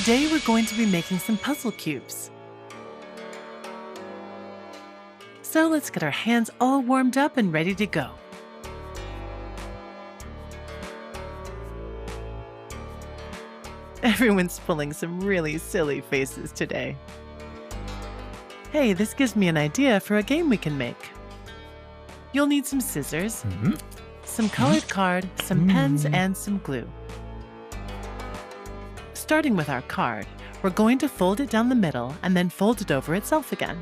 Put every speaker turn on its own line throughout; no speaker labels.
Today we're going to be making some puzzle cubes. So let's get our hands all warmed up and ready to go. Everyone's pulling some really silly faces today. Hey, this gives me an idea for a game we can make. You'll need some scissors, some colored card, some pens, and some glue. Starting with our card, we're going to fold it down the middle and then fold it over itself again.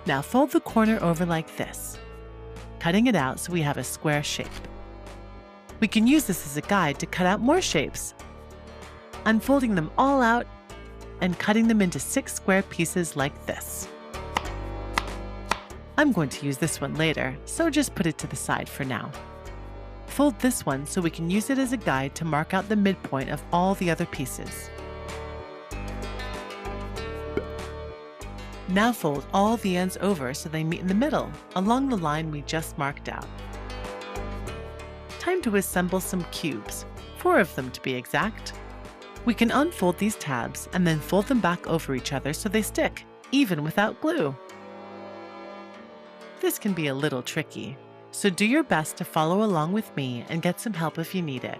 Now fold the corner over like this, cutting it out so we have a square shape. We can use this as a guide to cut out more shapes, unfolding them all out and cutting them into 6 square pieces like this. I'm going to use this one later, so just put it to the side for now. Fold this one so we can use it as a guide to mark out the midpoint of all the other pieces. Now fold all the ends over so they meet in the middle, along the line we just marked out. Time to assemble some cubes, 4 of them to be exact. We can unfold these tabs and then fold them back over each other so they stick, even without glue. This can be a little tricky, so do your best to follow along with me and get some help if you need it.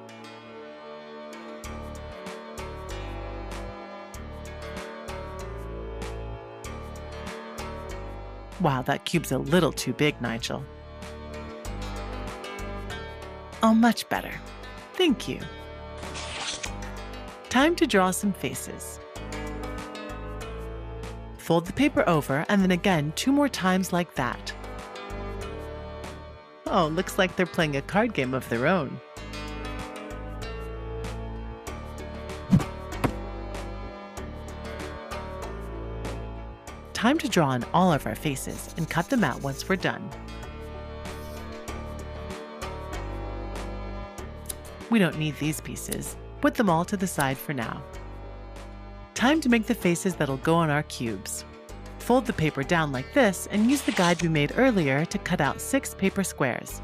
Wow, that cube's a little too big, Nigel. Oh, much better. Thank you. Time to draw some faces. Fold the paper over and then again 2 more times like that. Oh, looks like they're playing a card game of their own. Time to draw on all of our faces and cut them out once we're done. We don't need these pieces. Put them all to the side for now. Time to make the faces that'll go on our cubes. Fold the paper down like this and use the guide we made earlier to cut out 6 paper squares.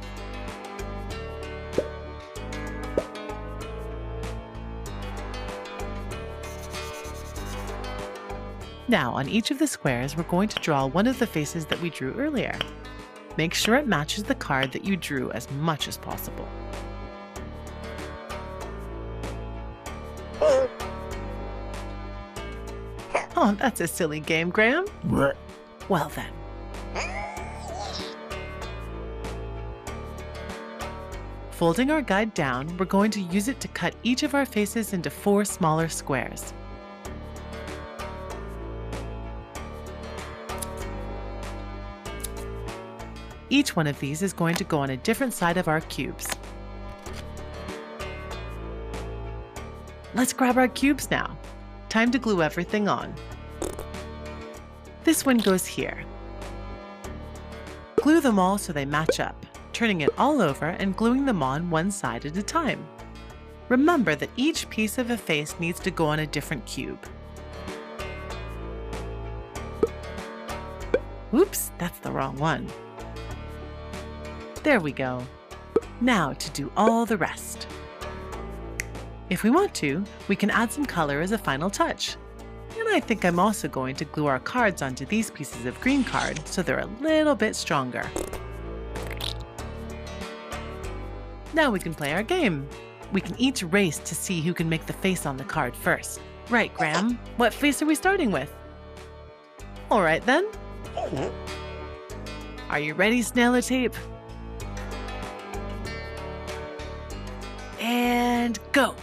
Now, on each of the squares, we're going to draw one of the faces that we drew earlier. Make sure it matches the card that you drew as much as possible. Oh, that's a silly game, Graham. Well then. Folding our guide down, we're going to use it to cut each of our faces into 4 smaller squares. Each one of these is going to go on a different side of our cubes. Let's grab our cubes now. Time to glue everything on. This one goes here. Glue them all so they match up, turning it all over and gluing them on one side at a time. Remember that each piece of a face needs to go on a different cube. Oops, that's the wrong one. There we go. Now to do all the rest. If we want to, we can add some color as a final touch. And I think I'm also going to glue our cards onto these pieces of green card so they're a little bit stronger. Now we can play our game. We can each race to see who can make the face on the card first. Right, Graham? What face are we starting with? All right then. Are you ready, Snail-a-Tape? And go!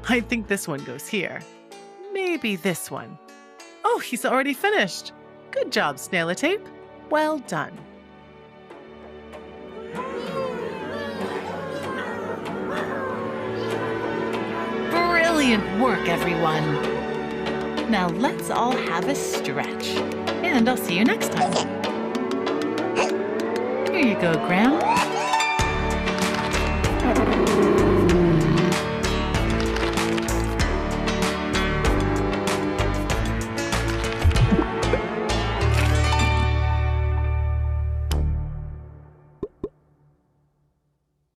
I think this one goes here. Maybe this one. Oh, he's already finished! Good job, Snail-a-Tape. Well done. Brilliant work, everyone! Now let's all have a stretch. And I'll see you next time. Here you go, Graham.